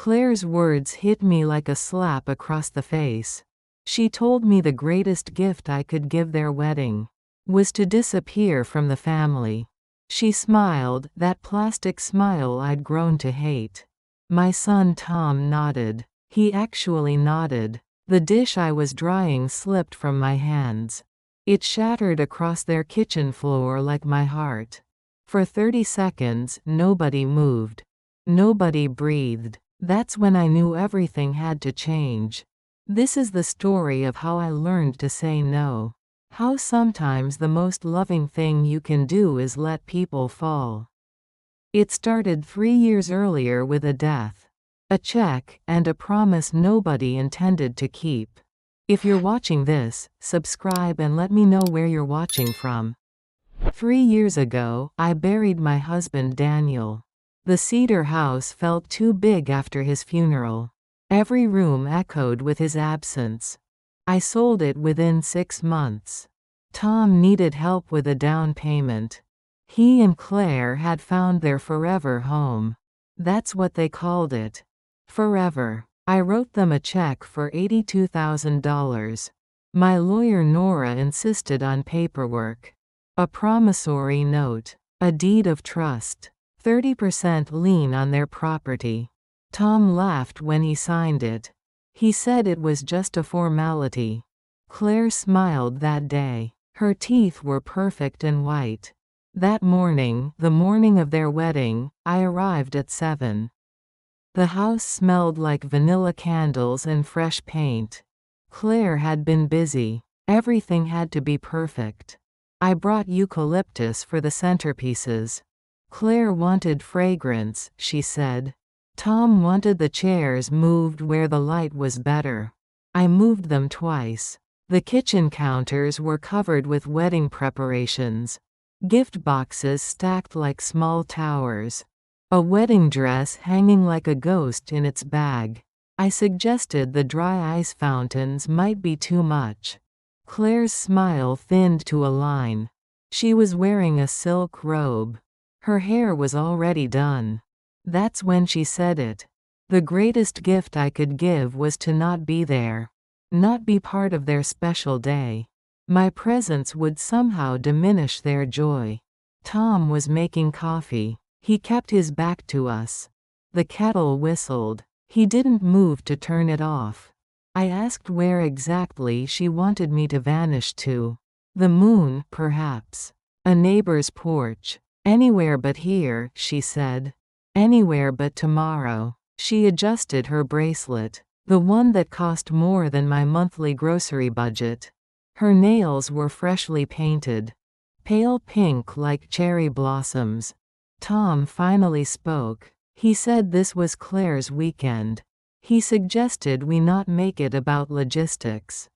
Claire's words hit me like a slap across the face. She told me the greatest gift I could give their wedding was to disappear from the family. She smiled, that plastic smile I'd grown to hate. My son Tom nodded. He actually nodded. The dish I was drying slipped from my hands. It shattered across their kitchen floor like my heart. For 30 seconds, nobody moved. Nobody breathed. That's when I knew everything had to change. This is the story of how I learned to say no. How sometimes the most loving thing you can do is let people fall. It started 3 years earlier with a death, a check, and a promise nobody intended to keep. If you're watching this, subscribe and let me know where you're watching from. 3 years ago, I buried my husband Daniel. The cedar house felt too big after his funeral. Every room echoed with his absence. I sold it within 6 months. Tom needed help with a down payment. He and Claire had found their forever home. That's what they called it. Forever. I wrote them a check for $82,000. My lawyer Nora insisted on paperwork. A promissory note. A deed of trust. 30% lien on their property. Tom laughed when he signed it. He said it was just a formality. Claire smiled that day. Her teeth were perfect and white. That morning, the morning of their wedding, I arrived at 7. The house smelled like vanilla candles and fresh paint. Claire had been busy. Everything had to be perfect. I brought eucalyptus for the centerpieces. Claire wanted fragrance, she said. Tom wanted the chairs moved where the light was better. I moved them twice. The kitchen counters were covered with wedding preparations. Gift boxes stacked like small towers. A wedding dress hanging like a ghost in its bag. I suggested the dry ice fountains might be too much. Claire's smile thinned to a line. She was wearing a silk robe. Her hair was already done. That's when she said it. The greatest gift I could give was to not be there. Not be part of their special day. My presence would somehow diminish their joy. Tom was making coffee. He kept his back to us. The kettle whistled. He didn't move to turn it off. I asked where exactly she wanted me to vanish to. The moon, perhaps. A neighbor's porch. Anywhere but here, she said. Anywhere but tomorrow. She adjusted her bracelet, the one that cost more than my monthly grocery budget. Her nails were freshly painted. Pale pink like cherry blossoms. Tom finally spoke. He said this was Claire's weekend. He suggested we not make it about logistics.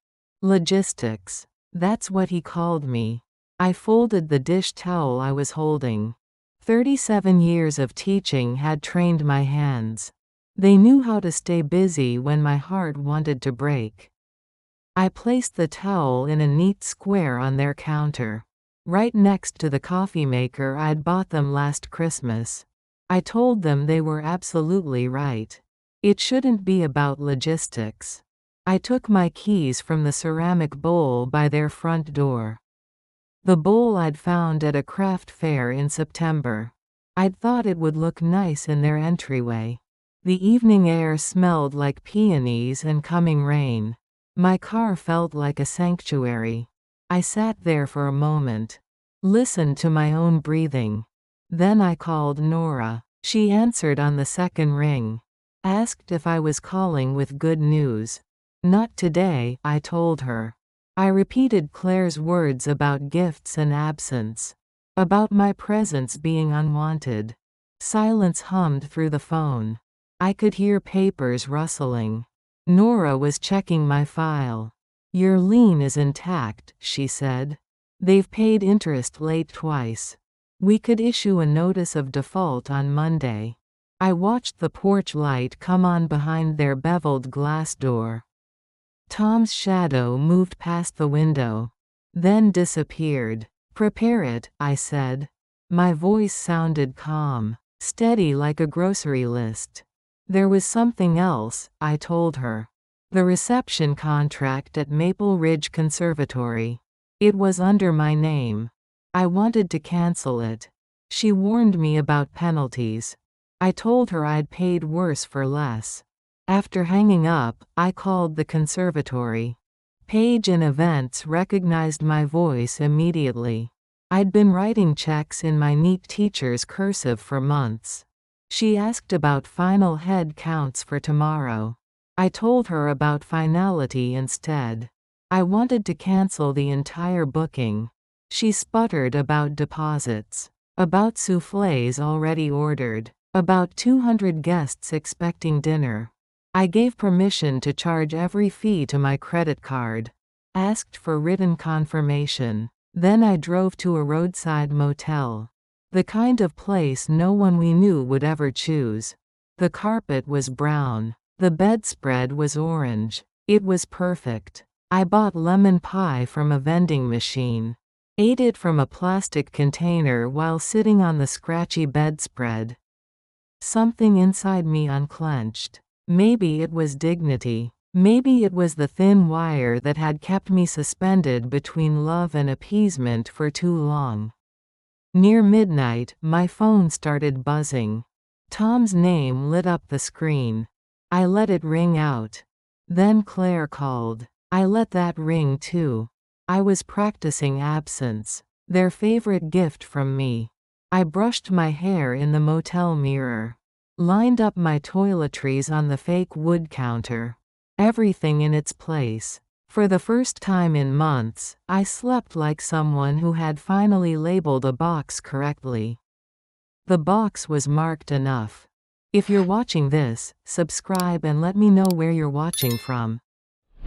Logistics. That's what he called me. I folded the dish towel I was holding. 37 years of teaching had trained my hands. They knew how to stay busy when my heart wanted to break. I placed the towel in a neat square on their counter, right next to the coffee maker I'd bought them last Christmas. I told them they were absolutely right. It shouldn't be about logistics. I took my keys from the ceramic bowl by their front door. The bowl I'd found at a craft fair in September. I'd thought it would look nice in their entryway. The evening air smelled like peonies and coming rain. My car felt like a sanctuary. I sat there for a moment. Listened to my own breathing. Then I called Nora. She answered on the second ring. Asked if I was calling with good news. Not today, I told her. I repeated Claire's words about gifts and absence. About my presence being unwanted. Silence hummed through the phone. I could hear papers rustling. Nora was checking my file. Your lien is intact, she said. They've paid interest late twice. We could issue a notice of default on Monday. I watched the porch light come on behind their beveled glass door. Tom's shadow moved past the window. Then disappeared. Prepare it, I said. My voice sounded calm. Steady like a grocery list. There was something else, I told her. The reception contract at Maple Ridge Conservatory. It was under my name. I wanted to cancel it. She warned me about penalties. I told her I'd paid worse for less. After hanging up, I called the conservatory. Page in events recognized my voice immediately. I'd been writing checks in my neat teacher's cursive for months. She asked about final head counts for tomorrow. I told her about finality instead. I wanted to cancel the entire booking. She sputtered about deposits, about soufflés already ordered, about 200 guests expecting dinner. I gave permission to charge every fee to my credit card. Asked for written confirmation. Then I drove to a roadside motel. The kind of place no one we knew would ever choose. The carpet was brown. The bedspread was orange. It was perfect. I bought lemon pie from a vending machine. Ate it from a plastic container while sitting on the scratchy bedspread. Something inside me unclenched. Maybe it was dignity. Maybe it was the thin wire that had kept me suspended between love and appeasement for too long. Near midnight, my phone started buzzing. Tom's name lit up the screen. I let it ring out. Then Claire called. I let that ring too. I was practicing absence. Their favorite gift from me. I brushed my hair in the motel mirror. Lined up my toiletries on the fake wood counter. Everything in its place. For the first time in months, I slept like someone who had finally labeled a box correctly. The box was marked enough. If you're watching this, subscribe and let me know where you're watching from.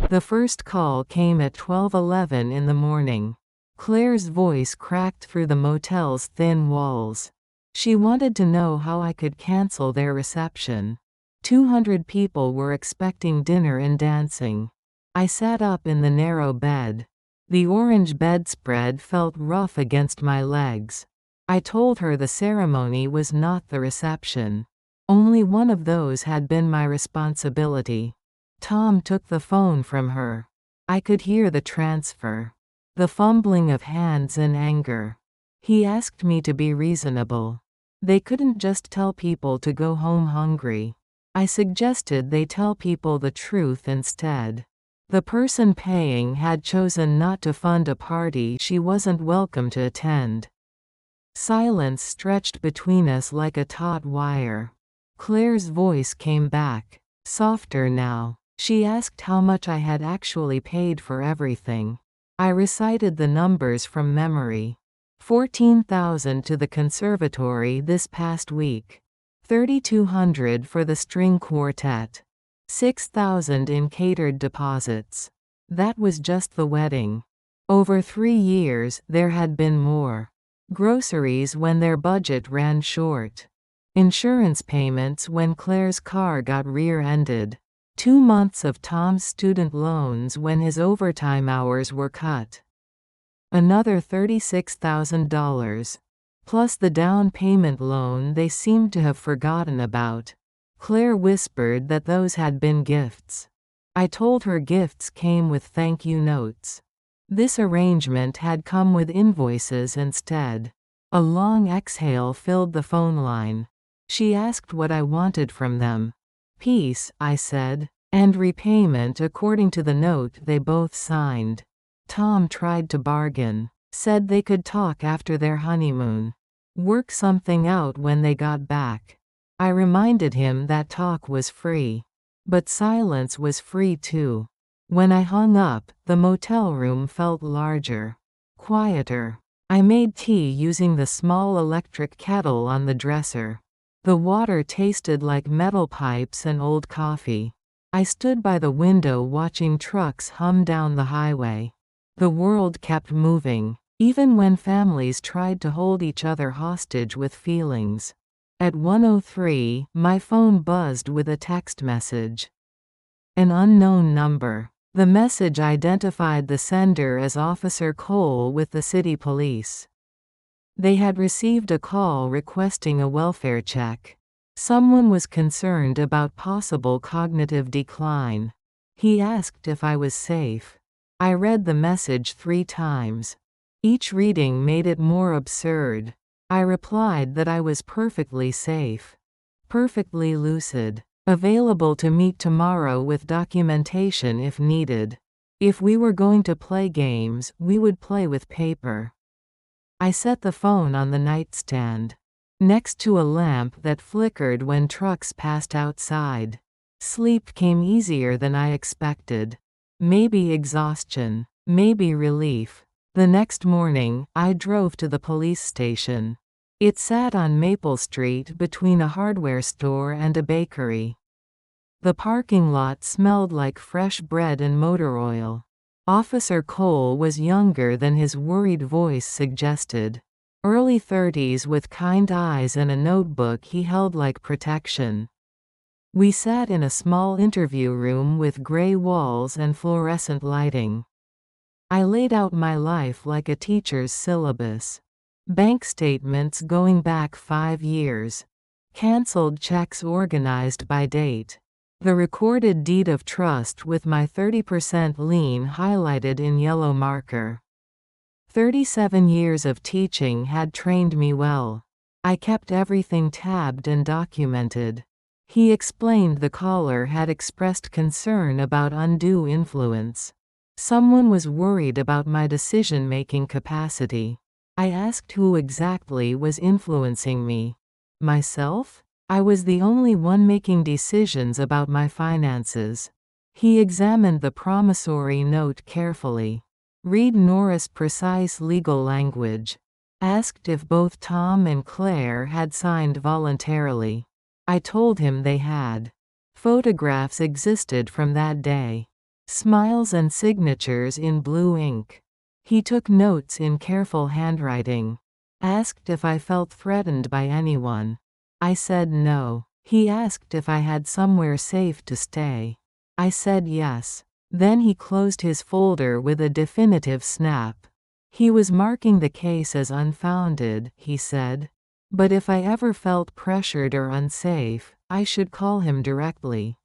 The first call came at 12:11 in the morning. Claire's voice cracked through the motel's thin walls. She wanted to know how I could cancel their reception. 200 people were expecting dinner and dancing. I sat up in the narrow bed. The orange bedspread felt rough against my legs. I told her the ceremony was not the reception. Only one of those had been my responsibility. Tom took the phone from her. I could hear the transfer. The fumbling of hands in anger. He asked me to be reasonable. They couldn't just tell people to go home hungry. I suggested they tell people the truth instead. The person paying had chosen not to fund a party she wasn't welcome to attend. Silence stretched between us like a taut wire. Claire's voice came back, softer now. She asked how much I had actually paid for everything. I recited the numbers from memory. $14,000 to the conservatory this past week. $3,200 for the string quartet. $6,000 in catered deposits. That was just the wedding. Over 3 years, there had been more. Groceries when their budget ran short. Insurance payments when Claire's car got rear-ended. 2 months of Tom's student loans when his overtime hours were cut. Another $36,000. Plus the down payment loan they seemed to have forgotten about. Claire whispered that those had been gifts. I told her gifts came with thank you notes. This arrangement had come with invoices instead. A long exhale filled the phone line. She asked what I wanted from them. Peace, I said, and repayment according to the note they both signed. Tom tried to bargain. Said they could talk after their honeymoon. Work something out when they got back. I reminded him that talk was free. But silence was free too. When I hung up, the motel room felt larger. Quieter. I made tea using the small electric kettle on the dresser. The water tasted like metal pipes and old coffee. I stood by the window watching trucks hum down the highway. The world kept moving, even when families tried to hold each other hostage with feelings. At 1:03, my phone buzzed with a text message. An unknown number. The message identified the sender as Officer Cole with the city police. They had received a call requesting a welfare check. Someone was concerned about possible cognitive decline. He asked if I was safe. I read the message 3 times. Each reading made it more absurd. I replied that I was perfectly safe. Perfectly lucid. Available to meet tomorrow with documentation if needed. If we were going to play games, we would play with paper. I set the phone on the nightstand, next to a lamp that flickered when trucks passed outside. Sleep came easier than I expected. Maybe exhaustion, maybe relief. The next morning, I drove to the police station. It sat on Maple Street between a hardware store and a bakery. The parking lot smelled like fresh bread and motor oil. Officer Cole was younger than his worried voice suggested. Early 30s with kind eyes and a notebook he held like protection. We sat in a small interview room with gray walls and fluorescent lighting. I laid out my life like a teacher's syllabus. Bank statements going back 5 years. Cancelled checks organized by date. The recorded deed of trust with my 30% lien highlighted in yellow marker. 37 years of teaching had trained me well. I kept everything tabbed and documented. He explained the caller had expressed concern about undue influence. Someone was worried about my decision-making capacity. I asked who exactly was influencing me. Myself? I was the only one making decisions about my finances. He examined the promissory note carefully. Read Nora's precise legal language. Asked if both Tom and Claire had signed voluntarily. I told him they had. Photographs existed from that day. Smiles and signatures in blue ink. He took notes in careful handwriting. Asked if I felt threatened by anyone. I said no. He asked if I had somewhere safe to stay. I said yes. Then he closed his folder with a definitive snap. He was marking the case as unfounded, he said. But if I ever felt pressured or unsafe, I should call him directly.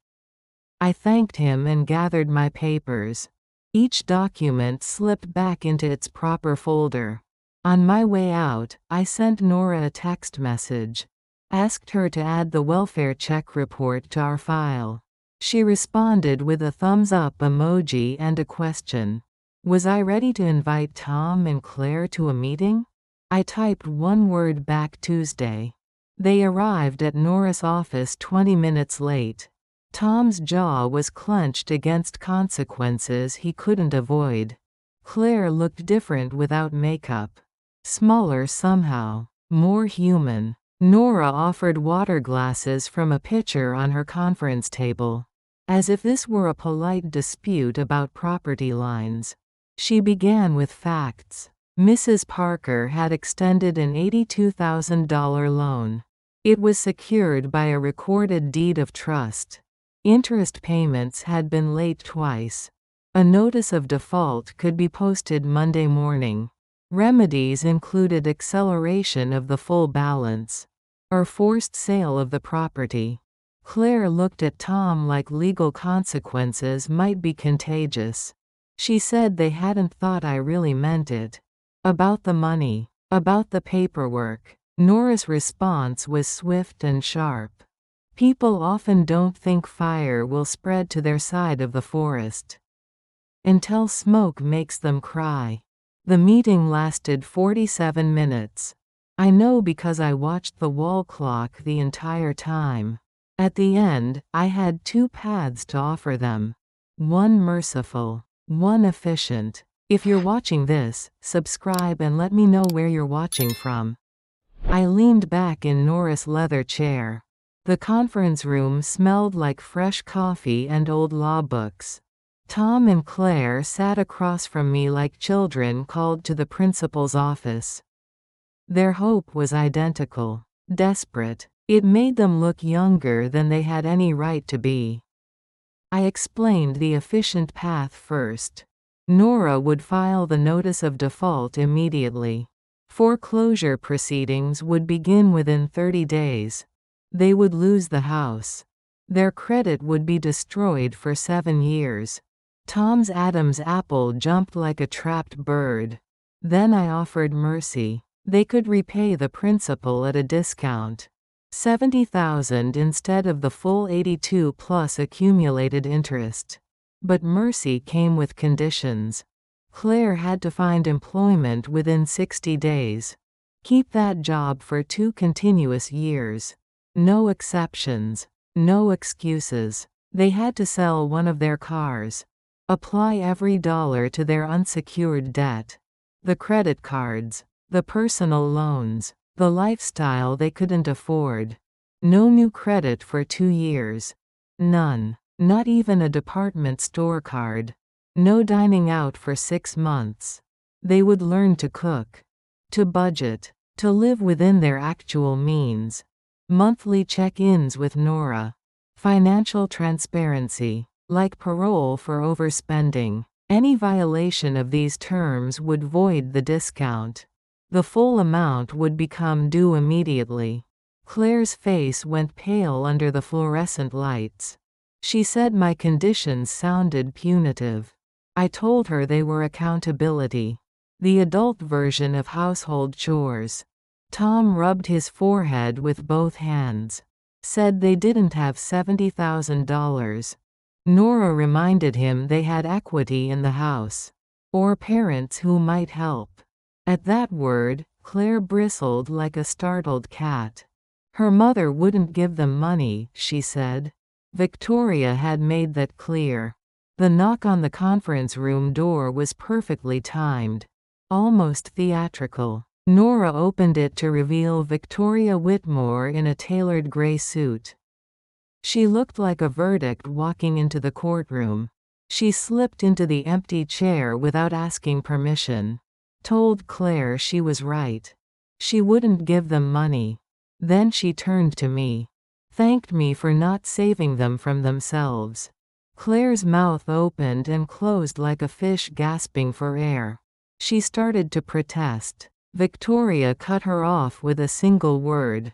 I thanked him and gathered my papers. Each document slipped back into its proper folder. On my way out, I sent Nora a text message. Asked her to add the welfare check report to our file. She responded with a thumbs up emoji and a question. Was I ready to invite Tom and Claire to a meeting? I typed one word back: Tuesday. They arrived at Nora's office 20 minutes late. Tom's jaw was clenched against consequences he couldn't avoid. Claire looked different without makeup. Smaller somehow. More human. Nora offered water glasses from a pitcher on her conference table. As if this were a polite dispute about property lines. She began with facts. Mrs. Parker had extended an $82,000 loan. It was secured by a recorded deed of trust. Interest payments had been late twice. A notice of default could be posted Monday morning. Remedies included acceleration of the full balance. Or forced sale of the property. Claire looked at Tom like legal consequences might be contagious. She said they hadn't thought I really meant it. About the money. About the paperwork. Nora's response was swift and sharp. People often don't think fire will spread to their side of the forest. Until smoke makes them cry. The meeting lasted 47 minutes. I know because I watched the wall clock the entire time. At the end, I had 2 paths to offer them. One merciful, one efficient. If you're watching this, subscribe and let me know where you're watching from. I leaned back in Nora's leather chair. The conference room smelled like fresh coffee and old law books. Tom and Claire sat across from me like children called to the principal's office. Their hope was identical. Desperate. It made them look younger than they had any right to be. I explained the efficient path first. Nora would file the notice of default immediately. Foreclosure proceedings would begin within 30 days. They would lose the house. Their credit would be destroyed for 7 years. Tom's Adam's apple jumped like a trapped bird. Then I offered mercy. They could repay the principal at a discount. $70,000 instead of the full 82 plus accumulated interest. But mercy came with conditions. Claire had to find employment within 60 days. Keep that job for 2 continuous years. No exceptions. No excuses. They had to sell one of their cars. Apply every dollar to their unsecured debt. The credit cards. The personal loans. The lifestyle they couldn't afford. No new credit for 2 years. None. Not even a department store card. No dining out for 6 months. They would learn to cook. To budget. To live within their actual means. Monthly check-ins with Nora. Financial transparency. Like parole for overspending. Any violation of these terms would void the discount. The full amount would become due immediately. Claire's face went pale under the fluorescent lights. She said my conditions sounded punitive. I told her they were accountability. The adult version of household chores. Tom rubbed his forehead with both hands. Said they didn't have $70,000. Nora reminded him they had equity in the house. Or parents who might help. At that word, Claire bristled like a startled cat. Her mother wouldn't give them money, she said. Victoria had made that clear. The knock on the conference room door was perfectly timed. Almost theatrical. Nora opened it to reveal Victoria Whitmore in a tailored gray suit. She looked like a verdict walking into the courtroom. She slipped into the empty chair without asking permission. Told Claire she was right. She wouldn't give them money. Then she turned to me. Thanked me for not saving them from themselves. Claire's mouth opened and closed like a fish gasping for air. She started to protest. Victoria cut her off with a single word.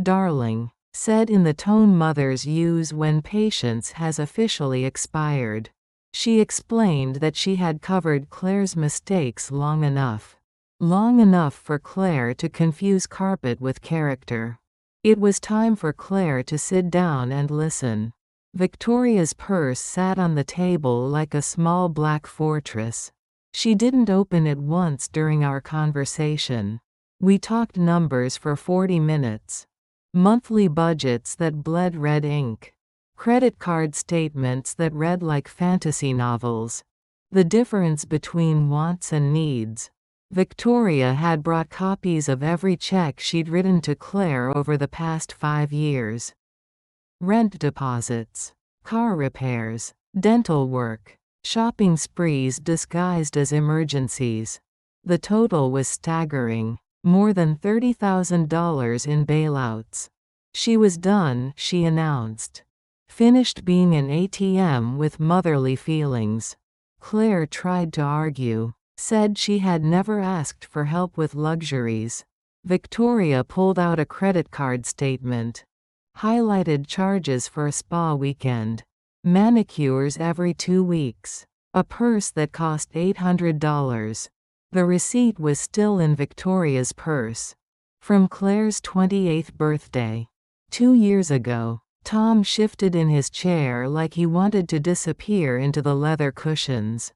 Darling, said in the tone mothers use when patience has officially expired. She explained that she had covered Claire's mistakes long enough. Long enough for Claire to confuse carpet with character. It was time for Claire to sit down and listen. Victoria's purse sat on the table like a small black fortress. She didn't open it once during our conversation. We talked numbers for 40 minutes. Monthly budgets that bled red ink. Credit card statements that read like fantasy novels. The difference between wants and needs. Victoria had brought copies of every check she'd written to Claire over the past 5 years. Rent deposits. Car repairs. Dental work. Shopping sprees disguised as emergencies. The total was staggering. More than $30,000 in bailouts. She was done, she announced. Finished being an ATM with motherly feelings. Claire tried to argue. Said she had never asked for help with luxuries. Victoria pulled out a credit card statement. Highlighted charges for a spa weekend. Manicures every 2 weeks. A purse that cost $800. The receipt was still in Victoria's purse. From Claire's 28th birthday. 2 years ago. Tom shifted in his chair like he wanted to disappear into the leather cushions.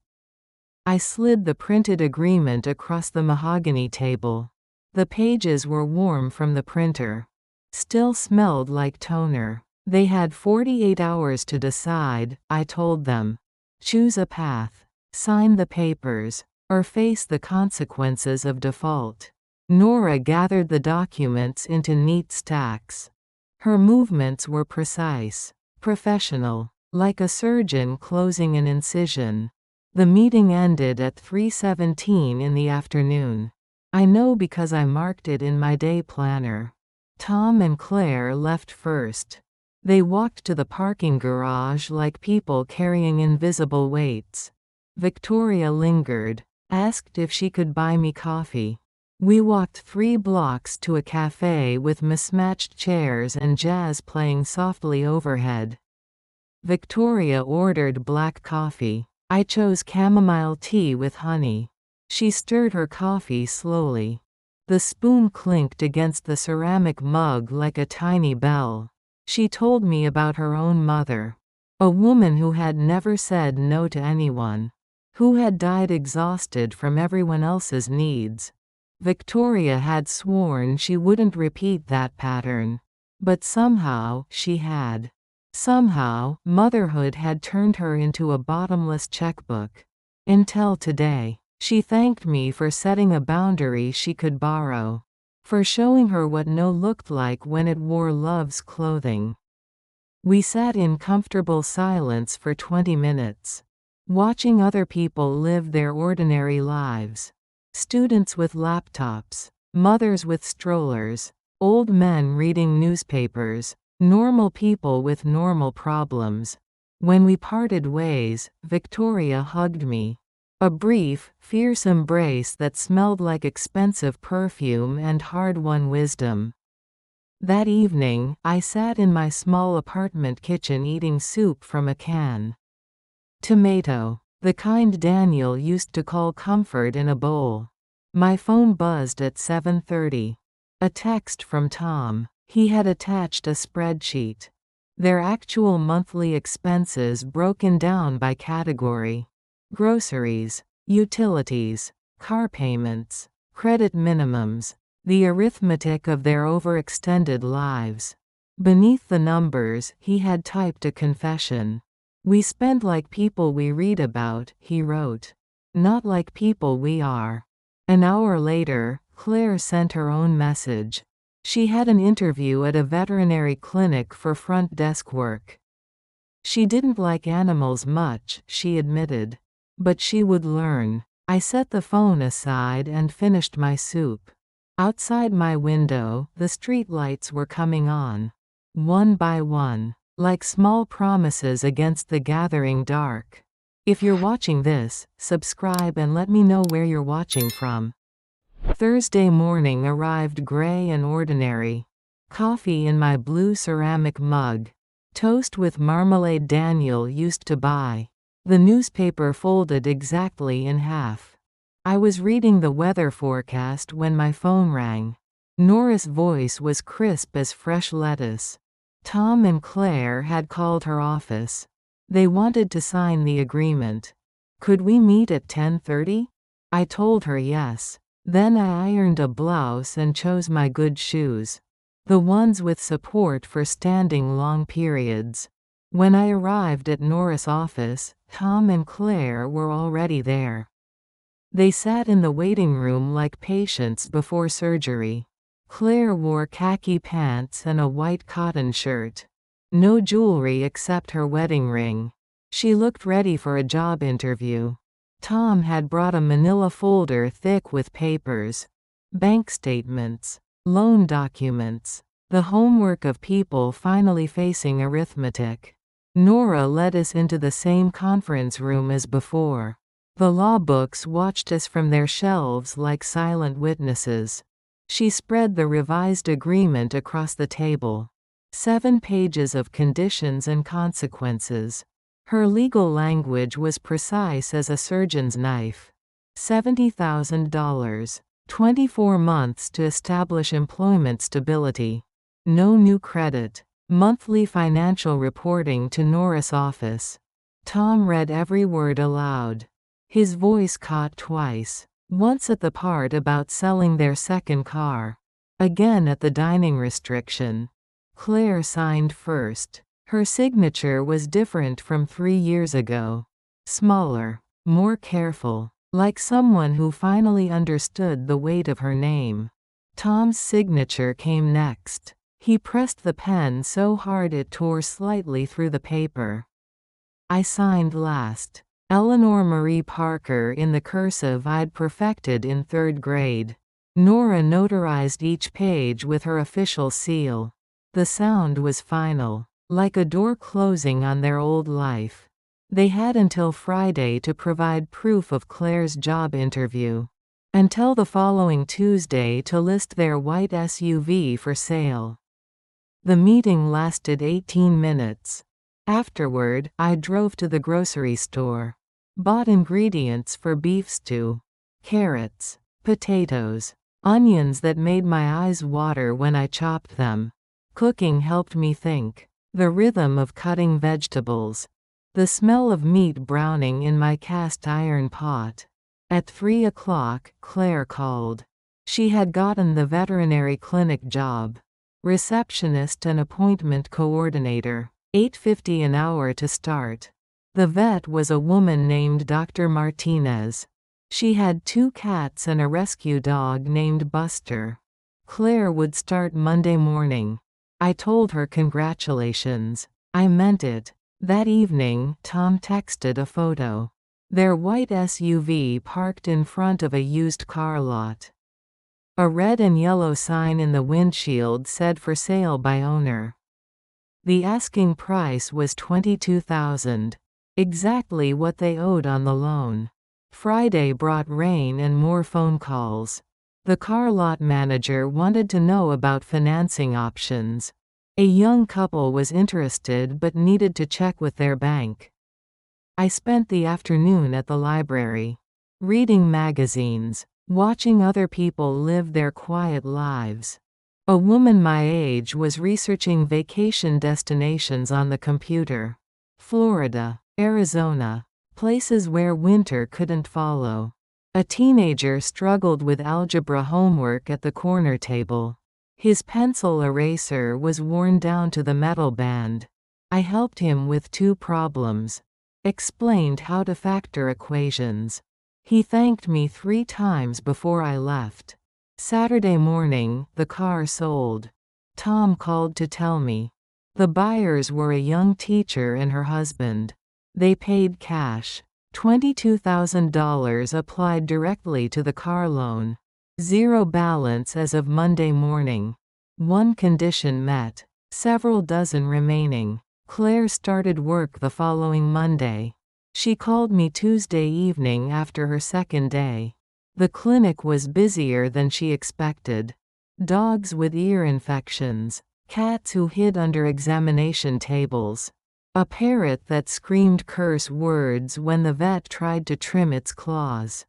I slid the printed agreement across the mahogany table. The pages were warm from the printer. Still smelled like toner. They had 48 hours to decide, I told them. Choose a path. Sign the papers. Or face the consequences of default. Nora gathered the documents into neat stacks. Her movements were precise. Professional. Like a surgeon closing an incision. The meeting ended at 3:17 in the afternoon. I know because I marked it in my day planner. Tom and Claire left first. They walked to the parking garage like people carrying invisible weights. Victoria lingered. Asked if she could buy me coffee. We walked 3 blocks to a cafe with mismatched chairs and jazz playing softly overhead. Victoria ordered black coffee. I chose chamomile tea with honey. She stirred her coffee slowly. The spoon clinked against the ceramic mug like a tiny bell. She told me about her own mother. A woman who had never said no to anyone. Who had died exhausted from everyone else's needs. Victoria had sworn she wouldn't repeat that pattern. But somehow, she had. Somehow, motherhood had turned her into a bottomless checkbook. Until today. She thanked me for setting a boundary she could borrow. For showing her what no looked like when it wore love's clothing. We sat in comfortable silence for 20 minutes. Watching other people live their ordinary lives. Students with laptops. Mothers with strollers. Old men reading newspapers. Normal people with normal problems. When we parted ways, Victoria hugged me. A brief, fierce embrace that smelled like expensive perfume and hard-won wisdom. That evening, I sat in my small apartment kitchen eating soup from a can. Tomato. The kind Daniel used to call comfort in a bowl. My phone buzzed at 7:30. A text from Tom. He had attached a spreadsheet. Their actual monthly expenses broken down by category. Groceries, utilities, car payments, credit minimums, the arithmetic of their overextended lives. Beneath the numbers, he had typed a confession. We spend like people we read about, he wrote. Not like people we are. An hour later, Claire sent her own message. She had an interview at a veterinary clinic for front desk work. She didn't like animals much, she admitted. But she would learn. I set the phone aside and finished my soup. Outside my window, the streetlights were coming on. One by one. Like small promises against the gathering dark. If you're watching this, subscribe and let me know where you're watching from. Thursday morning arrived gray and ordinary. Coffee in my blue ceramic mug. Toast with marmalade Daniel used to buy. The newspaper folded exactly in half. I was reading the weather forecast when my phone rang. Nora's voice was crisp as fresh lettuce. Tom and Claire had called her office. They wanted to sign the agreement. Could we meet at 10:30? I told her yes. Then I ironed a blouse and chose my good shoes. The ones with support for standing long periods. When I arrived at Nora's office, Tom and Claire were already there. They sat in the waiting room like patients before surgery. Claire wore khaki pants and a white cotton shirt. No jewelry except her wedding ring. She looked ready for a job interview. Tom had brought a manila folder thick with papers. Bank statements. Loan documents. The homework of people finally facing arithmetic. Nora led us into the same conference room as before. The law books watched us from their shelves like silent witnesses. She spread the revised agreement across the table. 7 pages of conditions and consequences. Her legal language was precise as a surgeon's knife. $70,000. 24 months to establish employment stability. No new credit. Monthly financial reporting to Nora's office. Tom read every word aloud. His voice caught twice. Once at the part about selling their second car. Again at the dining restriction. Claire signed first. Her signature was different from 3 years ago. Smaller. More careful. Like someone who finally understood the weight of her name. Tom's signature came next. He pressed the pen so hard it tore slightly through the paper. I signed last. Eleanor Marie Parker in the cursive I'd perfected in 3rd grade. Nora notarized each page with her official seal. The sound was final, like a door closing on their old life. They had until Friday to provide proof of Claire's job interview. until the following Tuesday to list their white SUV for sale. The meeting lasted 18 minutes. Afterward, I drove to the grocery store. Bought ingredients for beef stew. Carrots, potatoes, onions that made my eyes water when I chopped them. Cooking helped me think. The rhythm of cutting vegetables. The smell of meat browning in my cast iron pot. At 3 o'clock, Claire called. She had gotten the veterinary clinic job. Receptionist and appointment coordinator. $8.50 an hour to start. The vet was a woman named Dr. Martinez. She had 2 cats and a rescue dog named Buster. Claire would start Monday morning. I told her congratulations. I meant it. That evening, Tom texted a photo. Their white SUV parked in front of a used car lot. A red and yellow sign in the windshield said for sale by owner. The asking price was $22,000. Exactly what they owed on the loan. Friday brought rain and more phone calls. The car lot manager wanted to know about financing options. A young couple was interested but needed to check with their bank. I spent the afternoon at the library. Reading magazines. Watching other people live their quiet lives. A woman my age was researching vacation destinations on the computer. Florida, Arizona, places where winter couldn't follow. A teenager struggled with algebra homework at the corner table. His pencil eraser was worn down to the metal band. I helped him with 2 problems. Explained how to factor equations. He thanked me 3 times before I left. Saturday morning, the car sold. Tom called to tell me. The buyers were a young teacher and her husband. They paid cash. $22,000 applied directly to the car loan. 0 balance as of Monday morning. 1 condition met. Several dozen remaining. Claire started work the following Monday. She called me Tuesday evening after her second day. The clinic was busier than she expected. Dogs with ear infections. Cats who hid under examination tables. A parrot that screamed curse words when the vet tried to trim its claws.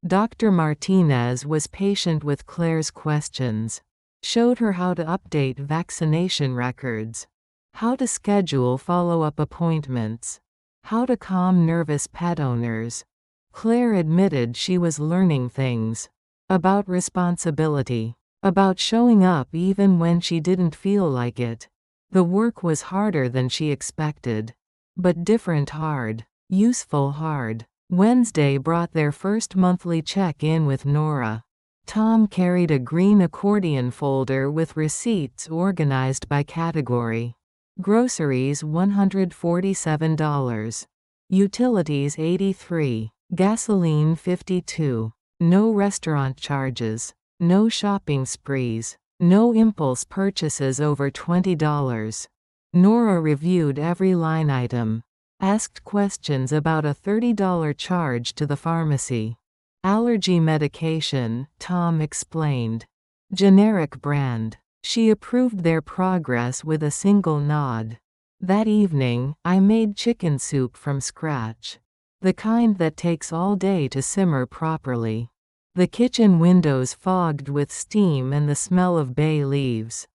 Dr. Martinez was patient with Claire's questions. Showed her how to update vaccination records. How to schedule follow-up appointments. How to calm nervous pet owners. Claire admitted she was learning things. About responsibility. About showing up even when she didn't feel like it. The work was harder than she expected. But different hard. Useful hard. Wednesday brought their first monthly check-in with Nora. Tom carried a green accordion folder with receipts organized by category. Groceries $147. Utilities $83. Gasoline $52. No restaurant charges. No shopping sprees. No impulse purchases over $20. Nora reviewed every line item. Asked questions about a $30 charge to the pharmacy. Allergy medication, Tom explained. Generic brand. She approved their progress with a single nod. That evening, I made chicken soup from scratch. The kind that takes all day to simmer properly. The kitchen windows fogged with steam and the smell of bay leaves.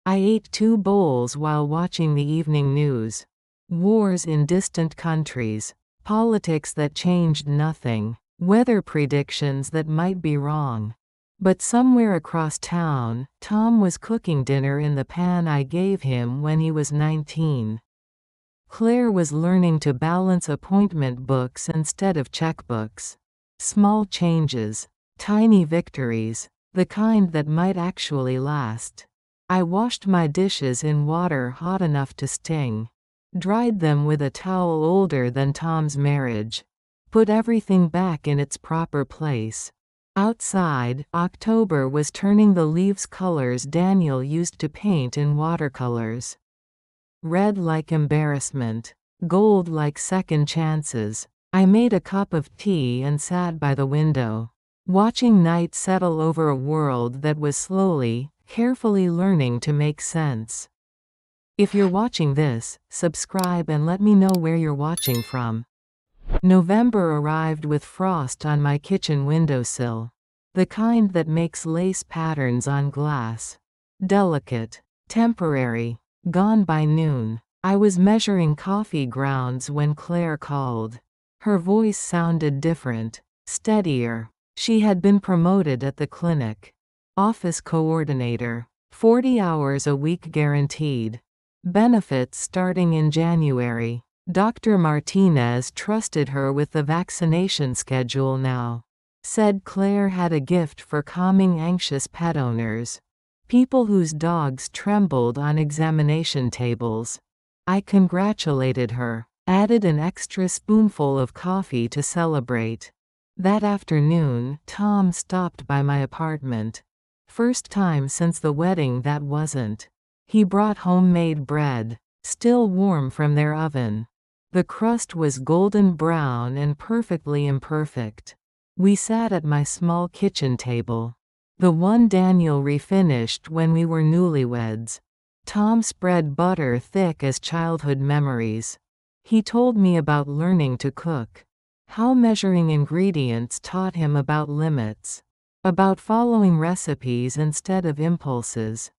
I ate 2 bowls while watching the evening news. Wars in distant countries. Politics that changed nothing. Weather predictions that might be wrong. But somewhere across town, Tom was cooking dinner in the pan I gave him when he was 19. Claire was learning to balance appointment books instead of checkbooks. Small changes. Tiny victories. The kind that might actually last. I washed my dishes in water hot enough to sting. Dried them with a towel older than Tom's marriage. Put everything back in its proper place. Outside, October was turning the leaves colors Daniel used to paint in watercolors. Red like embarrassment. Gold like second chances. I made a cup of tea and sat by the window. watching night settle over a world that was slowly, carefully learning to make sense. If you're watching this, subscribe and let me know where you're watching from. November arrived with frost on my kitchen windowsill. The kind that makes lace patterns on glass. Delicate. Temporary. Gone by noon. I was measuring coffee grounds when Claire called. Her voice sounded different. Steadier. She had been promoted at the clinic. Office coordinator. 40 hours a week guaranteed. Benefits starting in January. Dr. Martinez trusted her with the vaccination schedule now. Said Claire had a gift for calming anxious pet owners. People whose dogs trembled on examination tables. I congratulated her. Added an extra spoonful of coffee to celebrate. That afternoon, Tom stopped by my apartment. First time since the wedding that wasn't. He brought homemade bread, still warm from their oven. The crust was golden brown and perfectly imperfect. We sat at my small kitchen table. The one Daniel refinished when we were newlyweds. Tom spread butter thick as childhood memories. He told me about learning to cook. How measuring ingredients taught him about limits. About following recipes instead of impulses.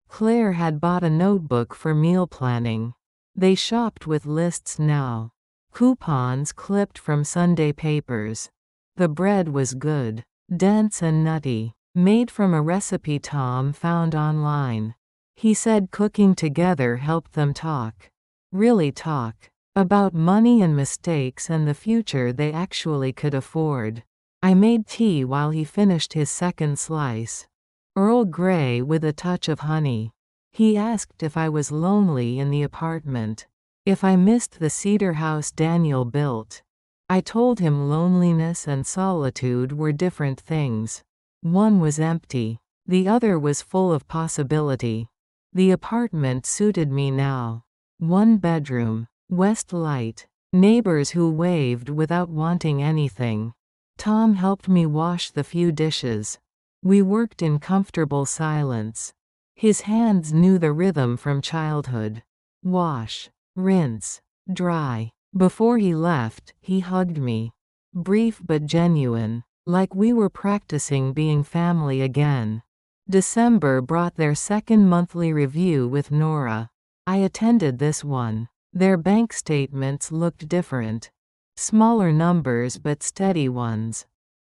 Claire had bought a notebook for meal planning. They shopped with lists now. Coupons clipped from Sunday papers. The bread was good. Dense and nutty. Made from a recipe Tom found online. He said cooking together helped them talk. Really talk. About money and mistakes and the future they actually could afford. I made tea while he finished his second slice. Earl Grey with a touch of honey. He asked if I was lonely in the apartment. If I missed the cedar house Daniel built. I told him loneliness and solitude were different things. One was empty. The other was full of possibility. The apartment suited me now. 1 bedroom. West light. Neighbors who waved without wanting anything. Tom helped me wash the few dishes. We worked in comfortable silence. His hands knew the rhythm from childhood. Wash. Rinse. Dry. Before he left, he hugged me. Brief but genuine. Like we were practicing being family again. December brought their second monthly review with Nora. I attended this one. Their bank statements looked different. Smaller numbers but steady ones.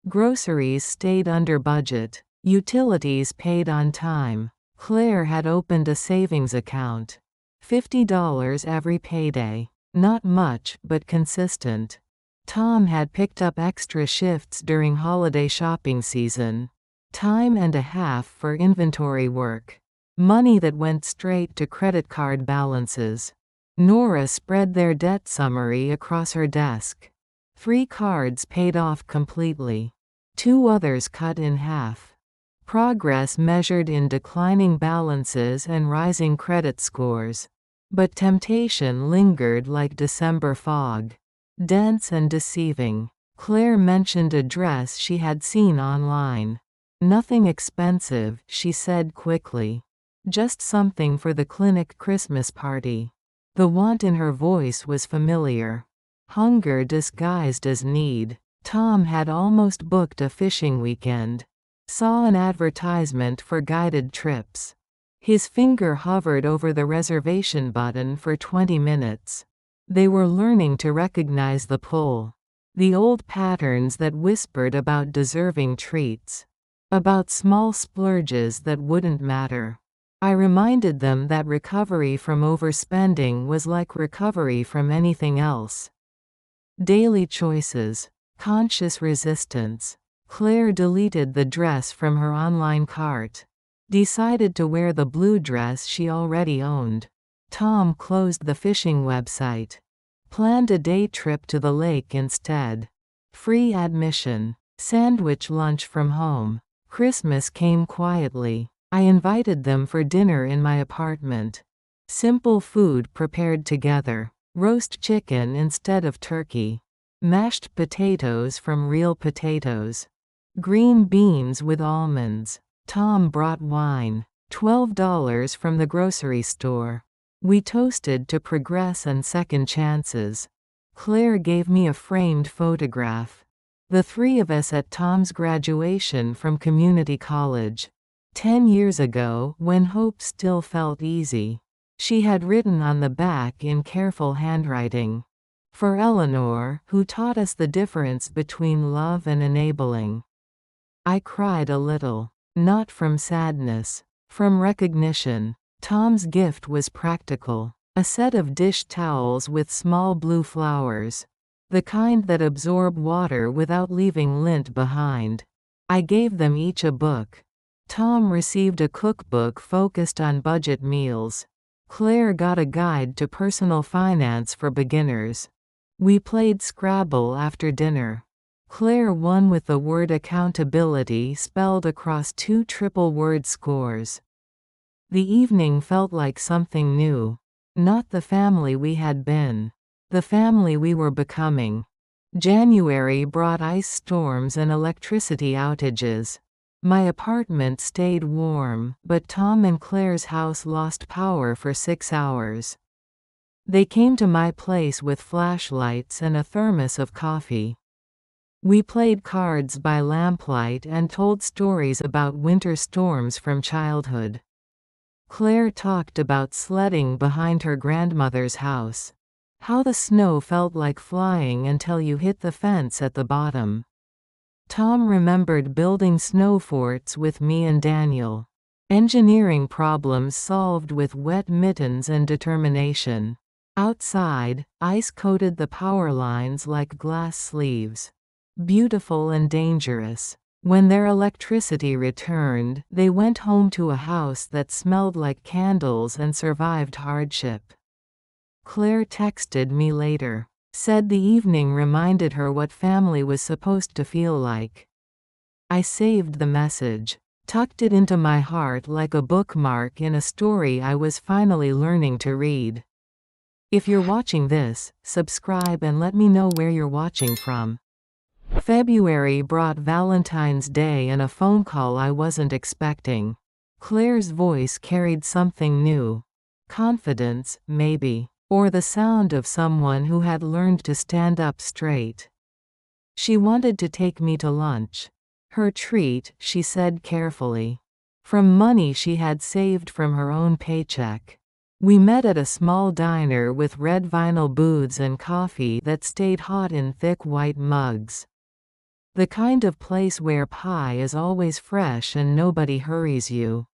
Groceries stayed under budget. Utilities paid on time. Claire had opened a savings account. $50 every payday. Not much, but consistent. Tom had picked up extra shifts during holiday shopping season. Time and a half for inventory work. Money that went straight to credit card balances. Nora spread their debt summary across her desk. 3 cards paid off completely. 2 others cut in half. Progress measured in declining balances and rising credit scores. But temptation lingered like December fog. Dense and deceiving. Claire mentioned a dress she had seen online. Nothing expensive, she said quickly. Just something for the clinic Christmas party. The want in her voice was familiar. Hunger disguised as need. Tom had almost booked a fishing weekend. Saw an advertisement for guided trips. His finger hovered over the reservation button for 20 minutes. They were learning to recognize the pull. The old patterns that whispered about deserving treats. About small splurges that wouldn't matter. I reminded them that recovery from overspending was like recovery from anything else. Daily choices. Conscious resistance. Claire deleted the dress from her online cart. Decided to wear the blue dress she already owned. Tom closed the fishing website. Planned a day trip to the lake instead. Free admission. Sandwich lunch from home. Christmas came quietly. I invited them for dinner in my apartment. Simple food prepared together. Roast chicken instead of turkey. Mashed potatoes from real potatoes. Green beans with almonds. Tom brought wine. $12 from the grocery store. We toasted to progress and second chances. Claire gave me a framed photograph. The three of us at Tom's graduation from community college. 10 years ago, when hope still felt easy. She had written on the back in careful handwriting. For Eleanor, who taught us the difference between love and enabling. I cried a little. Not from sadness. From recognition. Tom's gift was practical. A set of dish towels with small blue flowers. The kind that absorb water without leaving lint behind. I gave them each a book. Tom received a cookbook focused on budget meals. Claire got a guide to personal finance for beginners. We played Scrabble after dinner. Claire won with the word accountability spelled across 2 triple-word scores. The evening felt like something new. Not the family we had been. The family we were becoming. January brought ice storms and electricity outages. My apartment stayed warm, but Tom and Claire's house lost power for 6 hours. They came to my place with flashlights and a thermos of coffee. We played cards by lamplight and told stories about winter storms from childhood. Claire talked about sledding behind her grandmother's house. How the snow felt like flying until you hit the fence at the bottom. Tom remembered building snow forts with me and Daniel. Engineering problems solved with wet mittens and determination. Outside, ice coated the power lines like glass sleeves. Beautiful and dangerous. When their electricity returned, they went home to a house that smelled like candles and survived hardship. Claire texted me later. Said the evening reminded her what family was supposed to feel like. I saved the message. Tucked it into my heart like a bookmark in a story I was finally learning to read. If you're watching this, subscribe and let me know where you're watching from. February brought Valentine's Day and a phone call I wasn't expecting. Claire's voice carried something new. Confidence, maybe. Or the sound of someone who had learned to stand up straight. She wanted to take me to lunch. Her treat, she said carefully. From money she had saved from her own paycheck. We met at a small diner with red vinyl booths and coffee that stayed hot in thick white mugs. The kind of place where pie is always fresh and nobody hurries you.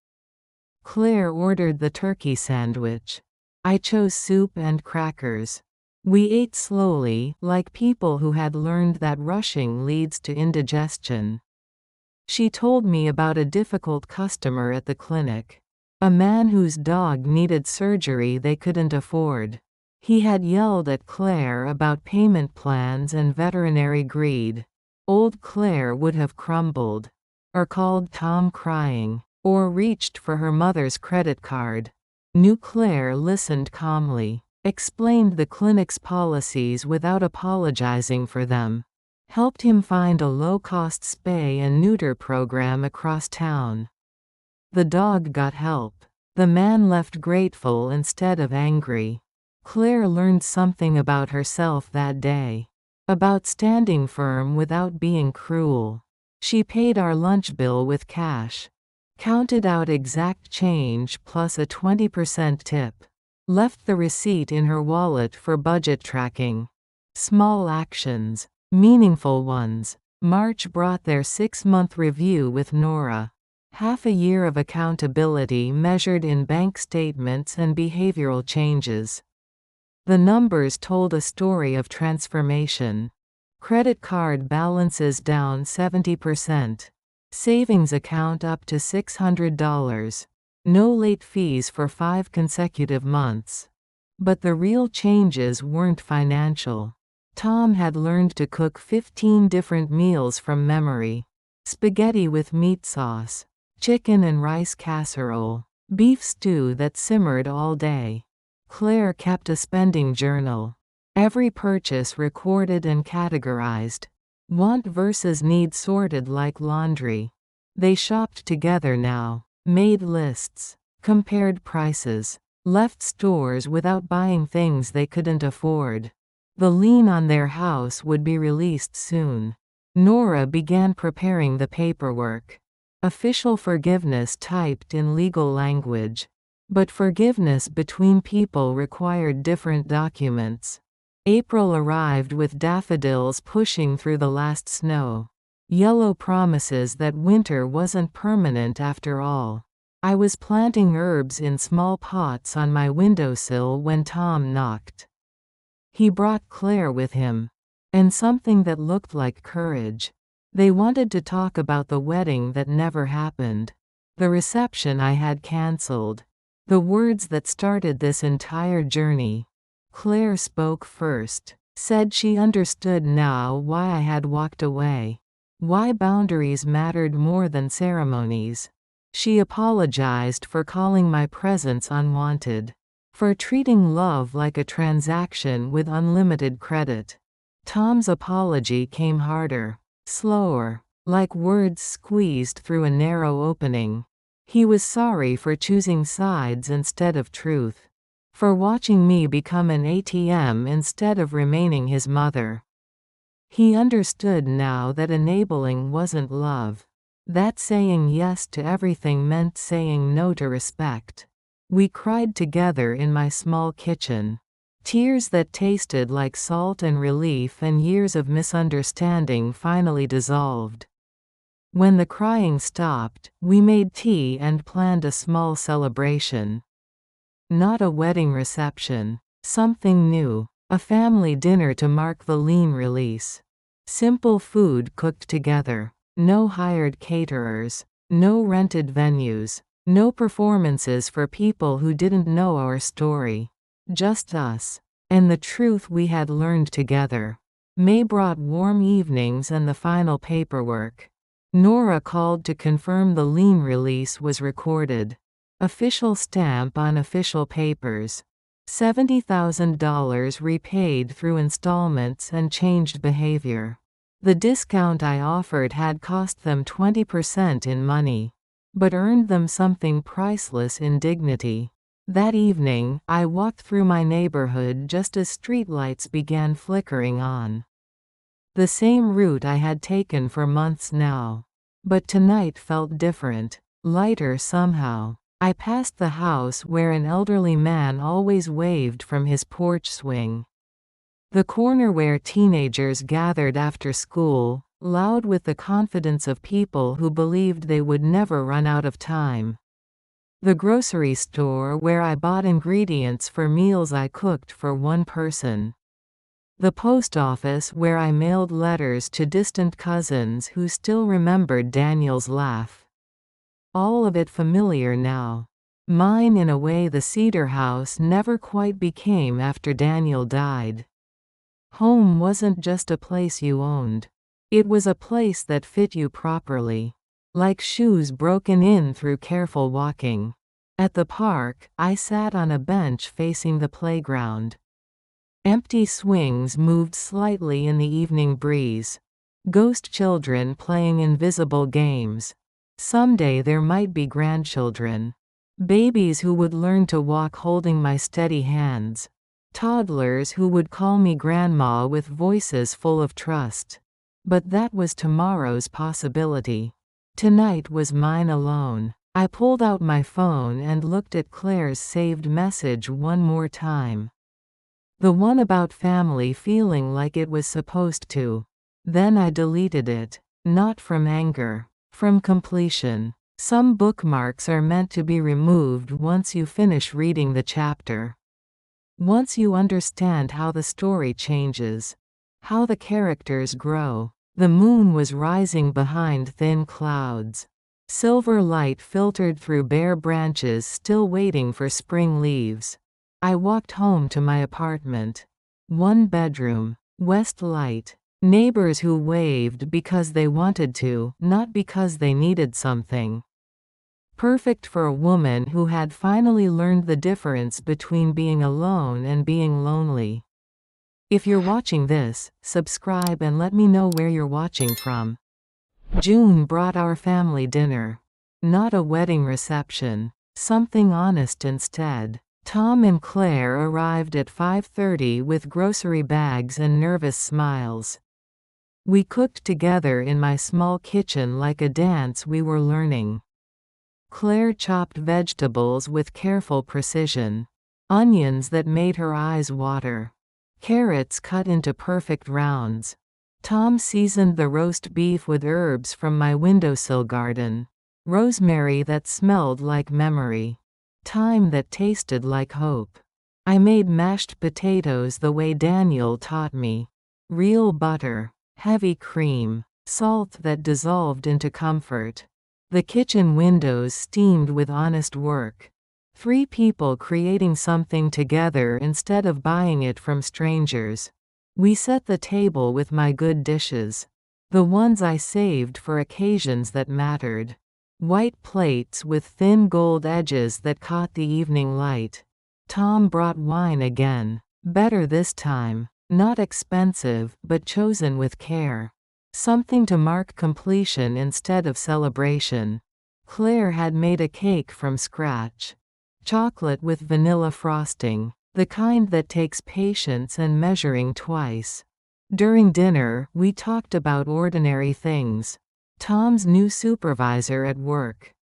Claire ordered the turkey sandwich. I chose soup and crackers. We ate slowly, like people who had learned that rushing leads to indigestion. She told me about a difficult customer at the clinic. A man whose dog needed surgery they couldn't afford. He had yelled at Claire about payment plans and veterinary greed. Old Claire would have crumbled. Or called Tom crying. Or reached for her mother's credit card. New Claire listened calmly. Explained the clinic's policies without apologizing for them. Helped him find a low-cost spay and neuter program across town. The dog got help. The man left grateful instead of angry. Claire learned something about herself that day. About standing firm without being cruel. She paid our lunch bill with cash. Counted out exact change plus a 20% tip. Left the receipt in her wallet for budget tracking. Small actions. Meaningful ones. March brought their 6-month review with Nora. Half a year of accountability measured in bank statements and behavioral changes. The numbers told a story of transformation. Credit card balances down 70%. Savings account up to $600. No late fees for 5 consecutive months. But the real changes weren't financial. Tom had learned to cook 15 different meals from memory. Spaghetti with meat sauce. Chicken and rice casserole. Beef stew that simmered all day. Claire kept a spending journal. Every purchase recorded and categorized. Want versus need sorted like laundry. They shopped together now, made lists, compared prices, left stores without buying things they couldn't afford. The lien on their house would be released soon. Nora began preparing the paperwork. Official forgiveness typed in legal language. But forgiveness between people required different documents. April arrived with daffodils pushing through the last snow. Yellow promises that winter wasn't permanent after all. I was planting herbs in small pots on my windowsill when Tom knocked. He brought Claire with him. And something that looked like courage. They wanted to talk about the wedding that never happened. The reception I had cancelled. The words that started this entire journey. Claire spoke first. Said she understood now why I had walked away. Why boundaries mattered more than ceremonies. She apologized for calling my presence unwanted. For treating love like a transaction with unlimited credit. Tom's apology came harder, slower, like words squeezed through a narrow opening. He was sorry for choosing sides instead of truth. For watching me become an ATM instead of remaining his mother. He understood now that enabling wasn't love. That saying yes to everything meant saying no to respect. We cried together in my small kitchen. Tears that tasted like salt and relief, and years of misunderstanding finally dissolved. When the crying stopped, we made tea and planned a small celebration. Not a wedding reception. Something new. A family dinner to mark the lien release. Simple food cooked together. No hired caterers. No rented venues. No performances for people who didn't know our story. Just us. And the truth we had learned together. May brought warm evenings and the final paperwork. Nora called to confirm the lien release was recorded. Official stamp on official papers. $70,000 repaid through installments and changed behavior. The discount I offered had cost them 20% in money. But earned them something priceless in dignity. That evening, I walked through my neighborhood just as streetlights began flickering on. The same route I had taken for months now. But tonight felt different, lighter somehow. I passed the house where an elderly man always waved from his porch swing. The corner where teenagers gathered after school, loud with the confidence of people who believed they would never run out of time. The grocery store where I bought ingredients for meals I cooked for one person. The post office where I mailed letters to distant cousins who still remembered Daniel's laugh. All of it familiar now. Mine in a way the Cedar House never quite became after Daniel died. Home wasn't just a place you owned. It was a place that fit you properly. Like shoes broken in through careful walking. At the park, I sat on a bench facing the playground. Empty swings moved slightly in the evening breeze. Ghost children playing invisible games. Someday there might be grandchildren. Babies who would learn to walk holding my steady hands. Toddlers who would call me grandma with voices full of trust. But that was tomorrow's possibility. Tonight was mine alone. I pulled out my phone and looked at Claire's saved message one more time. The one about family feeling like it was supposed to. Then I deleted it. Not from anger. From completion. Some bookmarks are meant to be removed once you finish reading the chapter. Once you understand how the story changes. How the characters grow. The moon was rising behind thin clouds. Silver light filtered through bare branches still waiting for spring leaves. I walked home to my apartment. One bedroom. West light. Neighbors who waved because they wanted to, not because they needed something. Perfect for a woman who had finally learned the difference between being alone and being lonely. If you're watching this, subscribe and let me know where you're watching from. June brought our family dinner. Not a wedding reception. Something honest instead. Tom and Claire arrived at 5:30 with grocery bags and nervous smiles. We cooked together in my small kitchen like a dance we were learning. Claire chopped vegetables with careful precision. Onions that made her eyes water. Carrots cut into perfect rounds. Tom seasoned the roast beef with herbs from my windowsill garden. Rosemary that smelled like memory. Thyme that tasted like hope. I made mashed potatoes the way Daniel taught me. Real butter. Heavy cream. Salt that dissolved into comfort. The kitchen windows steamed with honest work. 3 people creating something together instead of buying it from strangers. We set the table with my good dishes. The ones I saved for occasions that mattered. White plates with thin gold edges that caught the evening light. Tom brought wine again. Better this time. Not expensive, but chosen with care. Something to mark completion instead of celebration. Claire had made a cake from scratch. Chocolate with vanilla frosting. The kind that takes patience and measuring twice. During dinner, we talked about ordinary things. Tom's new supervisor at work.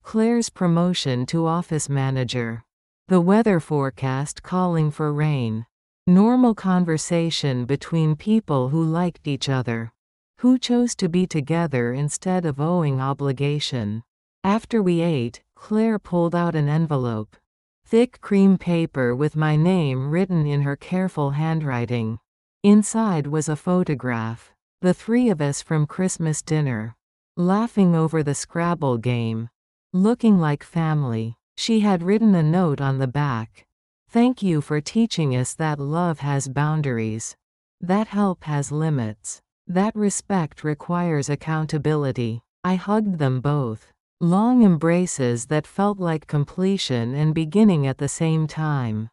Claire's promotion to office manager. The weather forecast calling for rain. Normal conversation between people who liked each other. Who chose to be together instead of owing obligation. After we ate, Claire pulled out an envelope. Thick cream paper with my name written in her careful handwriting. Inside was a photograph. The 3 of us from Christmas dinner. Laughing over the Scrabble game. Looking like family. She had written a note on the back. Thank you for teaching us that love has boundaries. That help has limits. That respect requires accountability. I hugged them both. Long embraces that felt like completion and beginning at the same time.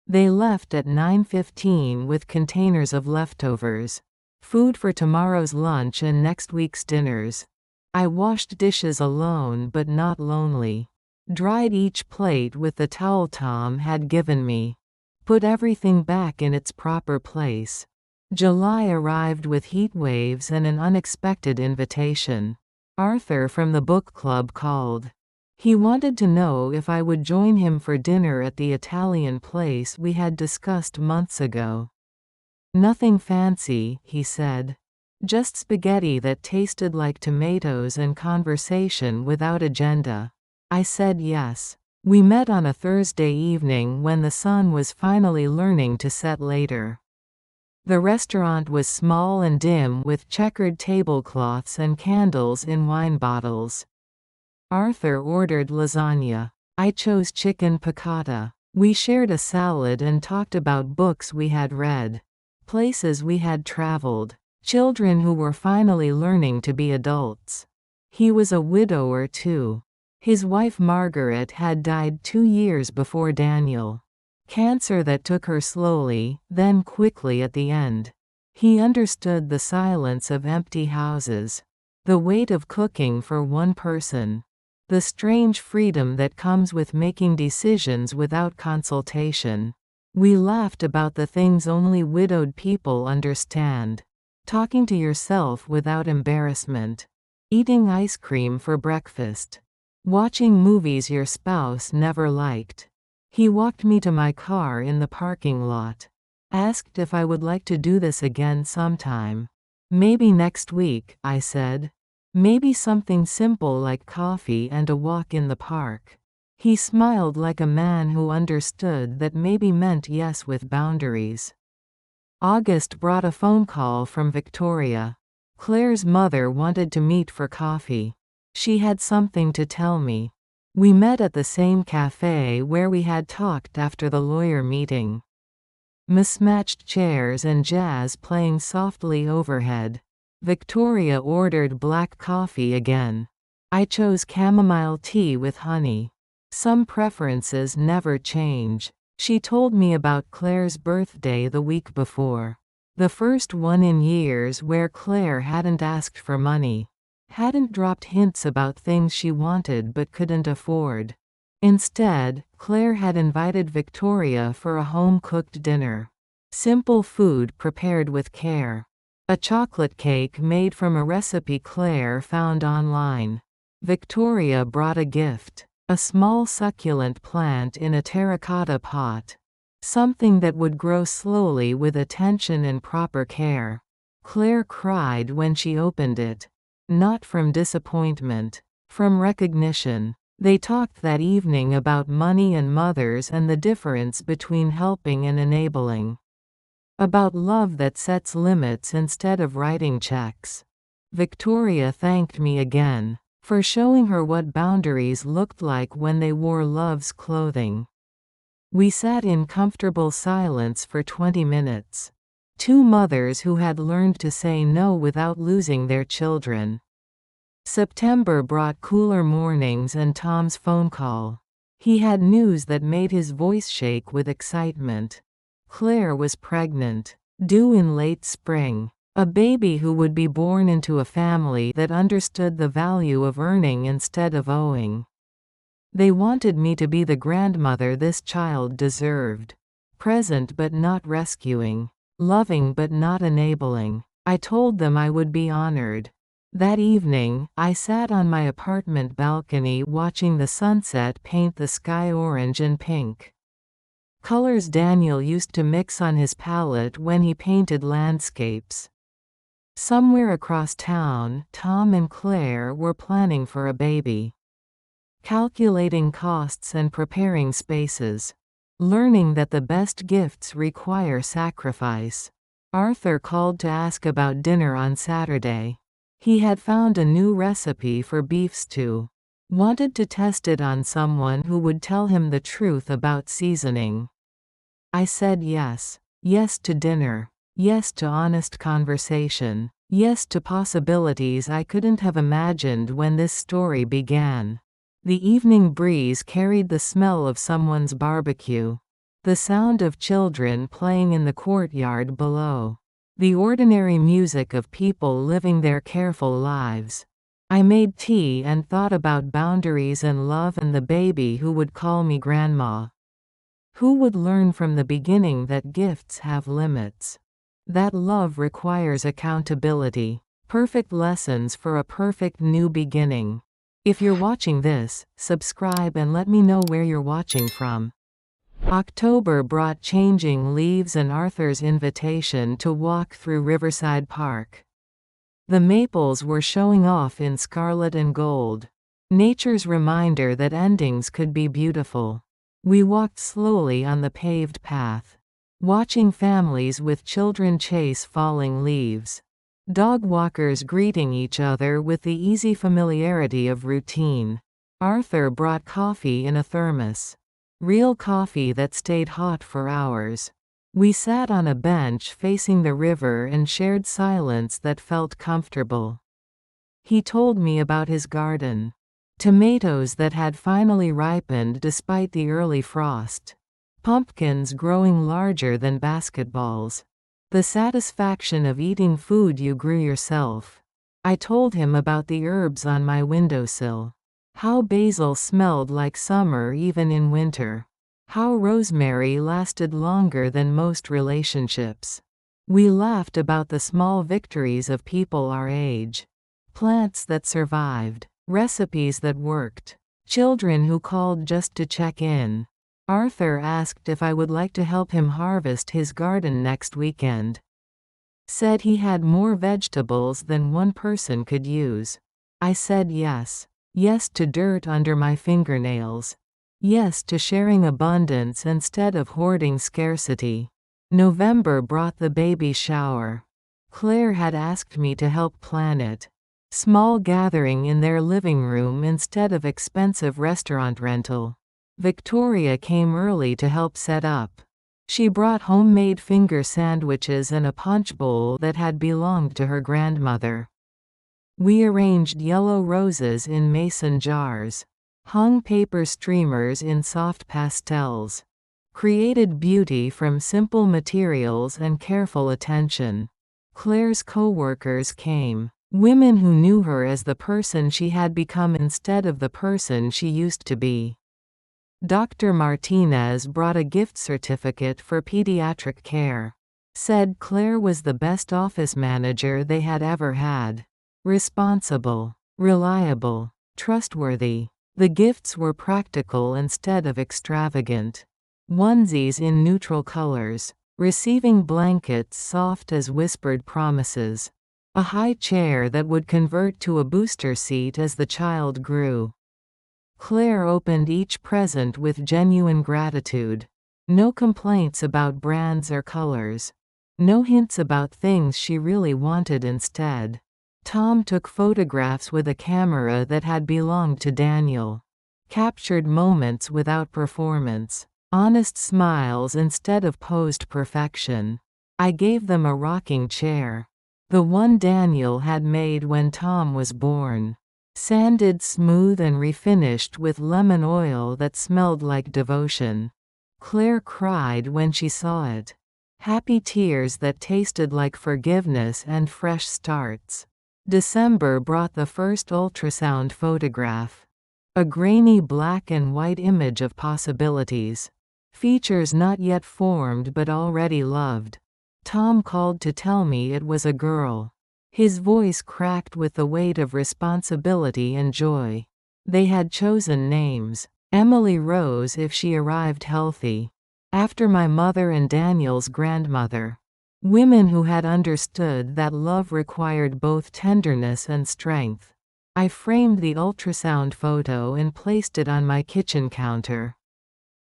They left at 9:15 with containers of leftovers. Food for tomorrow's lunch and next week's dinners. I washed dishes alone but not lonely. Dried each plate with the towel Tom had given me. Put everything back in its proper place. July arrived with heat waves and an unexpected invitation. Arthur from the book club called. He wanted to know if I would join him for dinner at the Italian place we had discussed months ago. Nothing fancy, he said. Just spaghetti that tasted like tomatoes and conversation without agenda. I said yes. We met on a Thursday evening when the sun was finally learning to set later. The restaurant was small and dim with checkered tablecloths and candles in wine bottles. Arthur ordered lasagna. I chose chicken piccata. We shared a salad and talked about books we had read. Places we had traveled. Children who were finally learning to be adults. He was a widower too. His wife Margaret had died 2 years before Daniel. Cancer that took her slowly, then quickly at the end. He understood the silence of empty houses. The weight of cooking for one person. The strange freedom that comes with making decisions without consultation. We laughed about the things only widowed people understand. Talking to yourself without embarrassment. Eating ice cream for breakfast. Watching movies your spouse never liked. He walked me to my car in the parking lot. Asked if I would like to do this again sometime. Maybe next week, I said. Maybe something simple like coffee and a walk in the park. He smiled like a man who understood that maybe meant yes with boundaries. August brought a phone call from Victoria. Claire's mother wanted to meet for coffee. She had something to tell me. We met at the same cafe where we had talked after the lawyer meeting. Mismatched chairs and jazz playing softly overhead. Victoria ordered black coffee again. I chose chamomile tea with honey. Some preferences never change. She told me about Claire's birthday the week before. The first one in years where Claire hadn't asked for money. Hadn't dropped hints about things she wanted but couldn't afford. Instead, Claire had invited Victoria for a home-cooked dinner. Simple food prepared with care. A chocolate cake made from a recipe Claire found online. Victoria brought a gift. A small succulent plant in a terracotta pot. Something that would grow slowly with attention and proper care. Claire cried when she opened it. Not from disappointment. From recognition. They talked that evening about money and mothers and the difference between helping and enabling. About love that sets limits instead of writing checks. Victoria thanked me again for showing her what boundaries looked like when they wore love's clothing. We sat in comfortable silence for 20 minutes. Two mothers who had learned to say no without losing their children. September brought cooler mornings and Tom's phone call. He had news that made his voice shake with excitement. Claire was pregnant, due in late spring. A baby who would be born into a family that understood the value of earning instead of owing. They wanted me to be the grandmother this child deserved. Present but not rescuing. Loving but not enabling. I told them I would be honored. That evening, I sat on my apartment balcony watching the sunset paint the sky orange and pink. Colors Daniel used to mix on his palette when he painted landscapes. Somewhere across town, Tom and Claire were planning for a baby. Calculating costs and preparing spaces. Learning that the best gifts require sacrifice. Arthur called to ask about dinner on Saturday. He had found a new recipe for beef stew. Wanted to test it on someone who would tell him the truth about seasoning. I said yes. Yes to dinner. Yes to honest conversation. Yes to possibilities I couldn't have imagined when this story began. The evening breeze carried the smell of someone's barbecue. The sound of children playing in the courtyard below. The ordinary music of people living their careful lives. I made tea and thought about boundaries and love and the baby who would call me grandma. Who would learn from the beginning that gifts have limits. That love requires accountability. Perfect lessons for a perfect new beginning. If you're watching this, subscribe and let me know where you're watching from. October brought changing leaves and Arthur's invitation to walk through Riverside Park. The maples were showing off in scarlet and gold. Nature's reminder that endings could be beautiful. We walked slowly on the paved path. Watching families with children chase falling leaves. Dog walkers greeting each other with the easy familiarity of routine. Arthur brought coffee in a thermos. Real coffee that stayed hot for hours. We sat on a bench facing the river and shared silence that felt comfortable. He told me about his garden. Tomatoes that had finally ripened despite the early frost. Pumpkins growing larger than basketballs. The satisfaction of eating food you grew yourself. I told him about the herbs on my windowsill. How basil smelled like summer even in winter. How rosemary lasted longer than most relationships. We laughed about the small victories of people our age. Plants that survived. Recipes that worked. Children who called just to check in. Arthur asked if I would like to help him harvest his garden next weekend. Said he had more vegetables than one person could use. I said yes. Yes to dirt under my fingernails. Yes to sharing abundance instead of hoarding scarcity. November brought the baby shower. Claire had asked me to help plan it. Small gathering in their living room instead of expensive restaurant rental. Victoria came early to help set up. She brought homemade finger sandwiches and a punch bowl that had belonged to her grandmother. We arranged yellow roses in mason jars. Hung paper streamers in soft pastels. created beauty from simple materials and careful attention. Claire's co-workers came. Women who knew her as the person she had become instead of the person she used to be. Dr. Martinez brought a gift certificate for pediatric care. Said Claire was the best office manager they had ever had. Responsible, reliable, trustworthy. The gifts were practical instead of extravagant. Onesies in neutral colors. Receiving blankets soft as whispered promises. A high chair that would convert to a booster seat as the child grew. Claire opened each present with genuine gratitude. No complaints about brands or colors. No hints about things she really wanted instead. Tom took photographs with a camera that had belonged to Daniel. Captured moments without performance. Honest smiles instead of posed perfection. I gave them a rocking chair. The one Daniel had made when Tom was born. Sanded smooth and refinished with lemon oil that smelled like devotion. Claire cried when she saw it. Happy tears that tasted like forgiveness and fresh starts. December brought the first ultrasound photograph. A grainy black and white image of possibilities. Features not yet formed but already loved. Tom called to tell me it was a girl. His voice cracked with the weight of responsibility and joy. They had chosen names. Emily Rose if she arrived healthy. After my mother and Daniel's grandmother. Women who had understood that love required both tenderness and strength. I framed the ultrasound photo and placed it on my kitchen counter.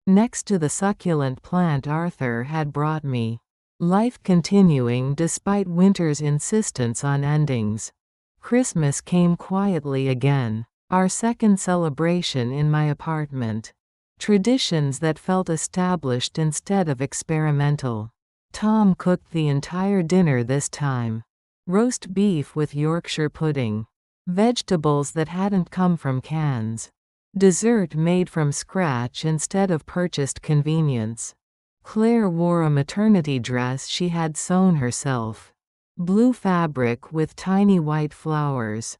Next to the succulent plant Arthur had brought me. Life continuing despite winter's insistence on endings. Christmas came quietly again. Our second celebration in my apartment. Traditions that felt established instead of experimental. Tom cooked the entire dinner this time. Roast beef with Yorkshire pudding. Vegetables that hadn't come from cans. Dessert made from scratch instead of purchased convenience. Claire wore a maternity dress she had sewn herself. Blue fabric with tiny white flowers.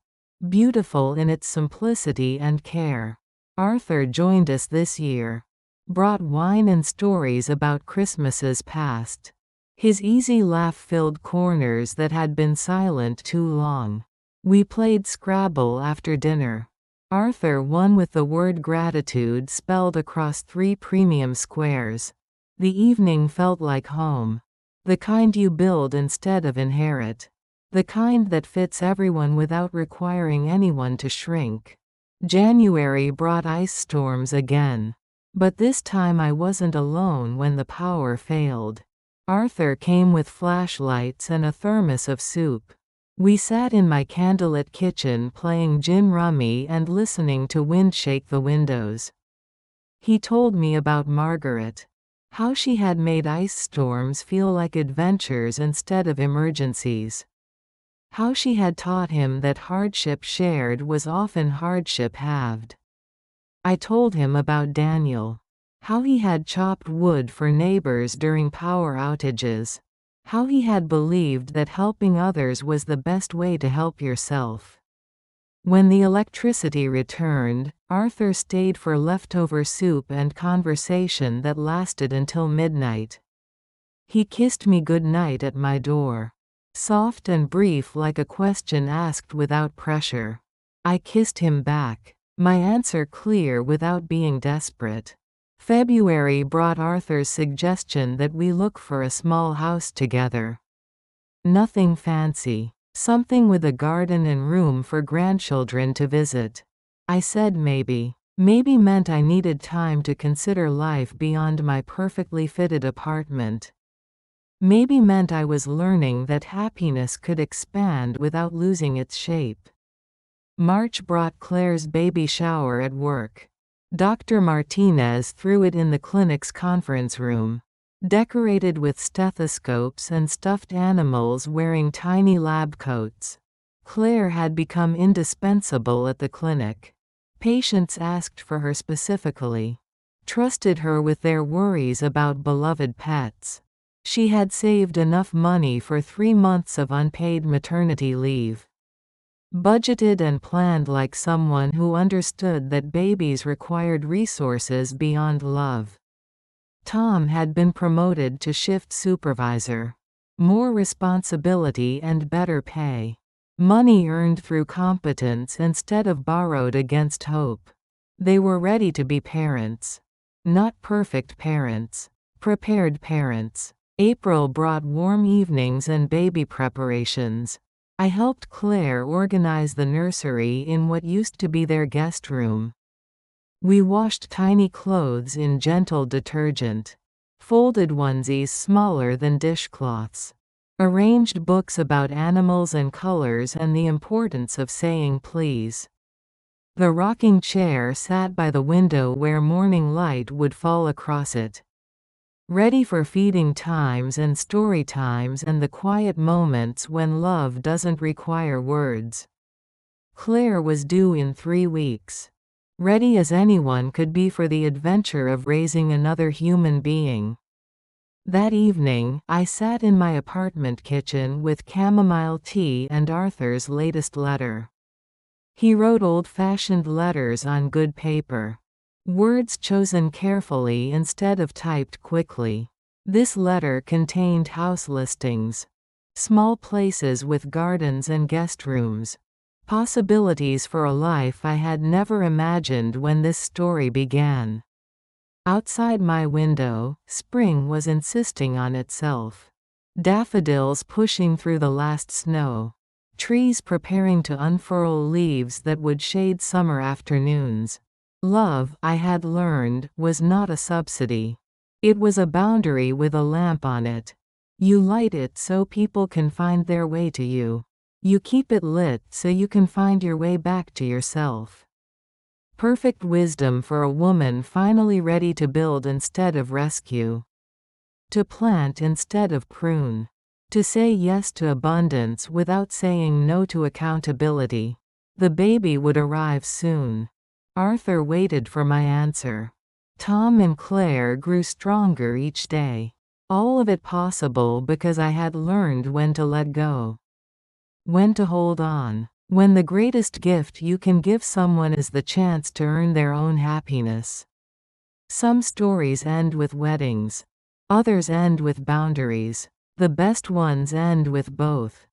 Beautiful in its simplicity and care. Arthur joined us this year. Brought wine and stories about Christmases past. His easy laugh-filled corners that had been silent too long. We played Scrabble after dinner. Arthur won with the word gratitude spelled across 3 premium squares. The evening felt like home. The kind you build instead of inherit. The kind that fits everyone without requiring anyone to shrink. January brought ice storms again. But this time I wasn't alone when the power failed. Arthur came with flashlights and a thermos of soup. We sat in my candlelit kitchen playing gin rummy and listening to wind shake the windows. He told me about Margaret. How she had made ice storms feel like adventures instead of emergencies. How she had taught him that hardship shared was often hardship halved. I told him about Daniel. How he had chopped wood for neighbors during power outages. How he had believed that helping others was the best way to help yourself. When the electricity returned, Arthur stayed for leftover soup and conversation that lasted until midnight. He kissed me goodnight at my door. Soft and brief like a question asked without pressure. I kissed him back. My answer clear without being desperate. February brought Arthur's suggestion that we look for a small house together. Nothing fancy. Something with a garden and room for grandchildren to visit. I said maybe. Maybe meant I needed time to consider life beyond my perfectly fitted apartment. Maybe meant I was learning that happiness could expand without losing its shape. March brought Claire's baby shower at work. Dr. Martinez threw it in the clinic's conference room. Decorated with stethoscopes and stuffed animals wearing tiny lab coats. Claire had become indispensable at the clinic. Patients asked for her specifically. trusted her with their worries about beloved pets. She had saved enough money for 3 months of unpaid maternity leave. Budgeted and planned like someone who understood that babies required resources beyond love. Tom had been promoted to shift supervisor. More responsibility and better pay. Money earned through competence instead of borrowed against hope. They were ready to be parents. Not perfect parents. Prepared parents. April brought warm evenings and baby preparations. I helped Claire organize the nursery in what used to be their guest room. We washed tiny clothes in gentle detergent. Folded onesies smaller than dishcloths. Arranged books about animals and colors and the importance of saying please. The rocking chair sat by the window where morning light would fall across it. Ready for feeding times and story times and the quiet moments when love doesn't require words. Claire was due in 3 weeks. Ready as anyone could be for the adventure of raising another human being. That evening, I sat in my apartment kitchen with chamomile tea and Arthur's latest letter. He wrote old-fashioned letters on good paper. Words chosen carefully instead of typed quickly. This letter contained house listings. Small places with gardens and guest rooms. Possibilities for a life I had never imagined when this story began. Outside my window, spring was insisting on itself. Daffodils pushing through the last snow. Trees preparing to unfurl leaves that would shade summer afternoons. Love, I had learned, was not a subsidy. It was a boundary with a lamp on it. You light it so people can find their way to you. You keep it lit so you can find your way back to yourself. Perfect wisdom for a woman finally ready to build instead of rescue. To plant instead of prune. To say yes to abundance without saying no to accountability. The baby would arrive soon. Arthur waited for my answer. Tom and Claire grew stronger each day. All of it possible because I had learned when to let go. When to hold on. When the greatest gift you can give someone is the chance to earn their own happiness. Some stories end with weddings. Others end with boundaries. The best ones end with both.